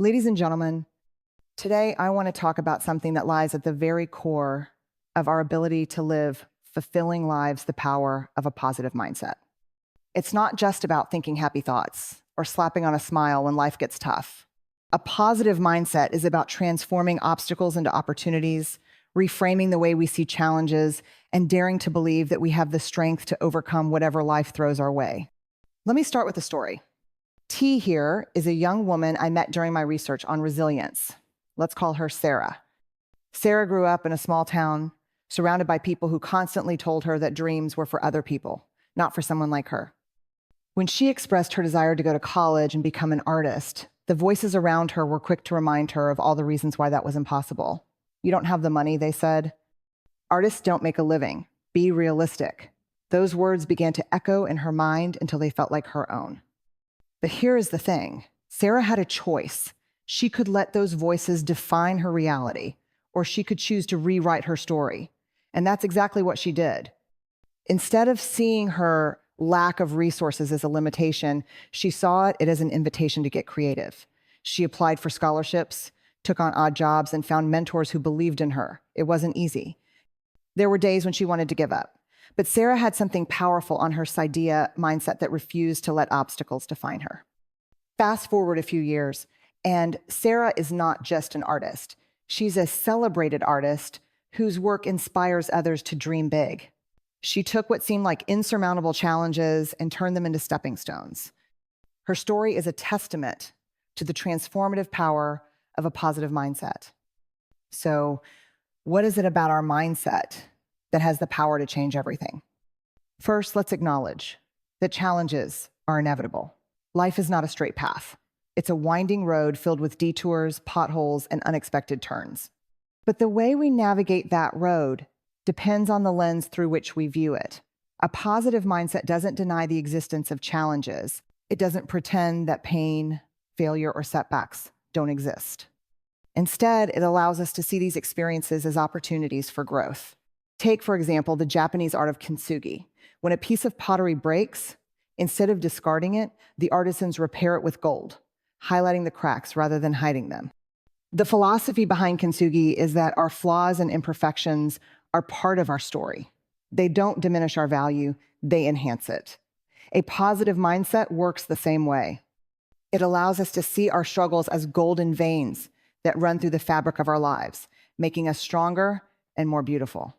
Ladies and gentlemen, today I want to talk about something that lies at the very core of our ability to live fulfilling lives, the power of a positive mindset. It's not just about thinking happy thoughts or slapping on a smile when life gets tough. A positive mindset is about transforming obstacles into opportunities, reframing the way we see challenges, and daring to believe that we have the strength to overcome whatever life throws our way. Let me start with a story. T here is a young woman I met during my research on resilience. Let's call her Sarah. Sarah grew up in a small town, surrounded by people who constantly told her that dreams were for other people, not for someone like her. When she expressed her desire to go to college and become an artist, the voices around her were quick to remind her of all the reasons why that was impossible. You don't have the money, they said. Artists don't make a living. Be realistic. Those words began to echo in her mind until they felt like her own. But here is the thing. Sarah had a choice. She could let those voices define her reality, or she could choose to rewrite her story. And that's exactly what she did. Instead of seeing her lack of resources as a limitation, she saw it as an invitation to get creative. She applied for scholarships, took on odd jobs, and found mentors who believed in her. It wasn't easy. There were days when she wanted to give up. But Sarah had something powerful on her idea mindset that refused to let obstacles define her. Fast forward a few years, and Sarah is not just an artist. She's a celebrated artist whose work inspires others to dream big. She took what seemed like insurmountable challenges and turned them into stepping stones. Her story is a testament to the transformative power of a positive mindset. So, what is it about our mindset that has the power to change everything? First, let's acknowledge that challenges are inevitable. Life is not a straight path. It's a winding road filled with detours, potholes, and unexpected turns. But the way we navigate that road depends on the lens through which we view it. A positive mindset doesn't deny the existence of challenges. It doesn't pretend that pain, failure, or setbacks don't exist. Instead, it allows us to see these experiences as opportunities for growth. Take, for example, the Japanese art of kintsugi. When a piece of pottery breaks, instead of discarding it, the artisans repair it with gold, highlighting the cracks rather than hiding them. The philosophy behind kintsugi is that our flaws and imperfections are part of our story. They don't diminish our value, they enhance it. A positive mindset works the same way. It allows us to see our struggles as golden veins that run through the fabric of our lives, making us stronger and more beautiful.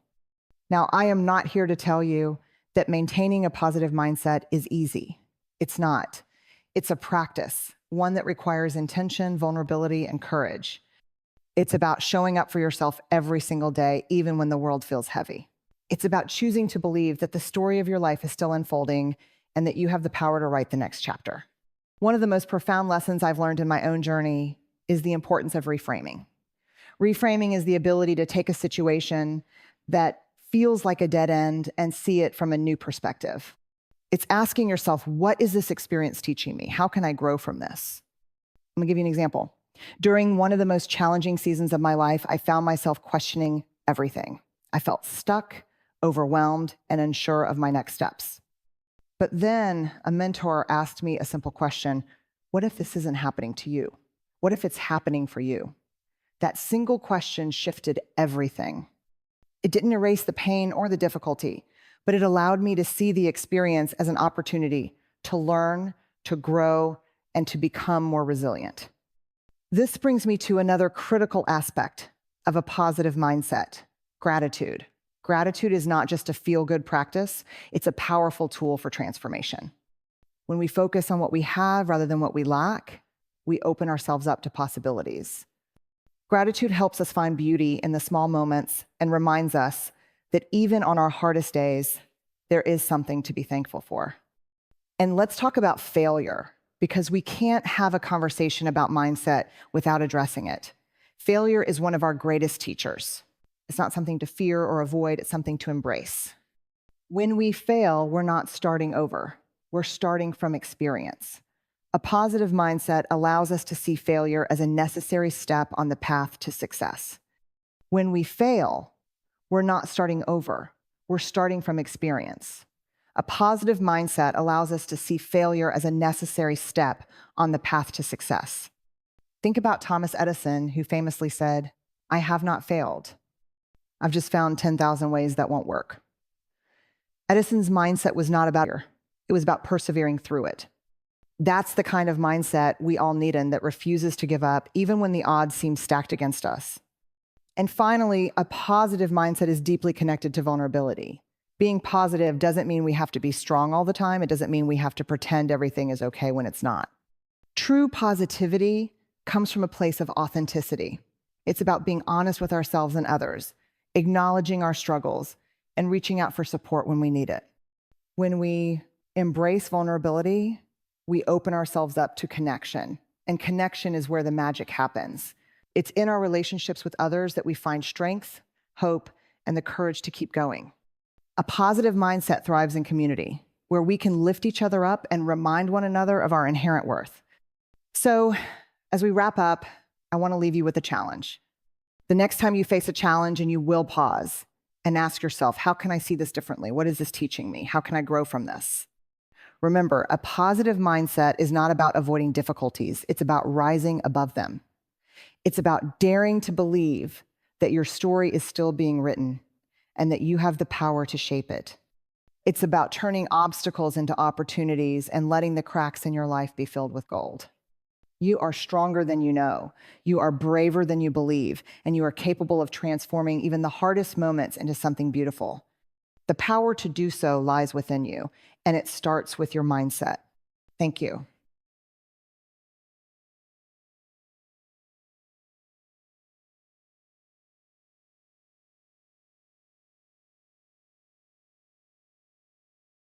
Now, I am not here to tell you that maintaining a positive mindset is easy. It's not. It's a practice, one that requires intention, vulnerability, and courage. It's about showing up for yourself every single day, even when the world feels heavy. It's about choosing to believe that the story of your life is still unfolding and that you have the power to write the next chapter. One of the most profound lessons I've learned in my own journey is the importance of reframing. Reframing is the ability to take a situation that feels like a dead end and see it from a new perspective. It's asking yourself, what is this experience teaching me? How can I grow from this? I'm gonna give you an example. During one of the most challenging seasons of my life, I found myself questioning everything. I felt stuck, overwhelmed, and unsure of my next steps. But then a mentor asked me a simple question: what if this isn't happening to you? What if it's happening for you? That single question shifted everything. It didn't erase the pain or the difficulty, but it allowed me to see the experience as an opportunity to learn, to grow, and to become more resilient. This brings me to another critical aspect of a positive mindset: gratitude. Gratitude is not just a feel-good practice, it's a powerful tool for transformation. When we focus on what we have rather than what we lack, we open ourselves up to possibilities. Gratitude helps us find beauty in the small moments and reminds us that even on our hardest days, there is something to be thankful for. And let's talk about failure, because we can't have a conversation about mindset without addressing it. Failure is one of our greatest teachers. It's not something to fear or avoid, it's something to embrace. When we fail, we're not starting over. We're starting from experience. A positive mindset allows us to see failure as a necessary step on the path to success. When we fail, we're not starting over. We're starting from experience. A positive mindset allows us to see failure as a necessary step on the path to success. Think about Thomas Edison, who famously said, "I have not failed. I've just found 10,000 ways that won't work." Edison's mindset was not about fear. It was about persevering through it. That's the kind of mindset we all need in that refuses to give up, even when the odds seem stacked against us. And finally, a positive mindset is deeply connected to vulnerability. Being positive doesn't mean we have to be strong all the time. It doesn't mean we have to pretend everything is okay when it's not. True positivity comes from a place of authenticity. It's about being honest with ourselves and others, acknowledging our struggles, and reaching out for support when we need it. When we embrace vulnerability, we open ourselves up to connection, and connection is where the magic happens. It's in our relationships with others that we find strength, hope, and the courage to keep going. A positive mindset thrives in community, where we can lift each other up and remind one another of our inherent worth. So, as we wrap up, I want to leave you with a challenge. The next time you face a challenge, and you will pause and ask yourself, how can I see this differently? What is this teaching me? How can I grow from this? Remember, a positive mindset is not about avoiding difficulties. It's about rising above them. It's about daring to believe that your story is still being written and that you have the power to shape it. It's about turning obstacles into opportunities and letting the cracks in your life be filled with gold. You are stronger than you know. You are braver than you believe, and you are capable of transforming even the hardest moments into something beautiful. The power to do so lies within you, and it starts with your mindset. Thank you.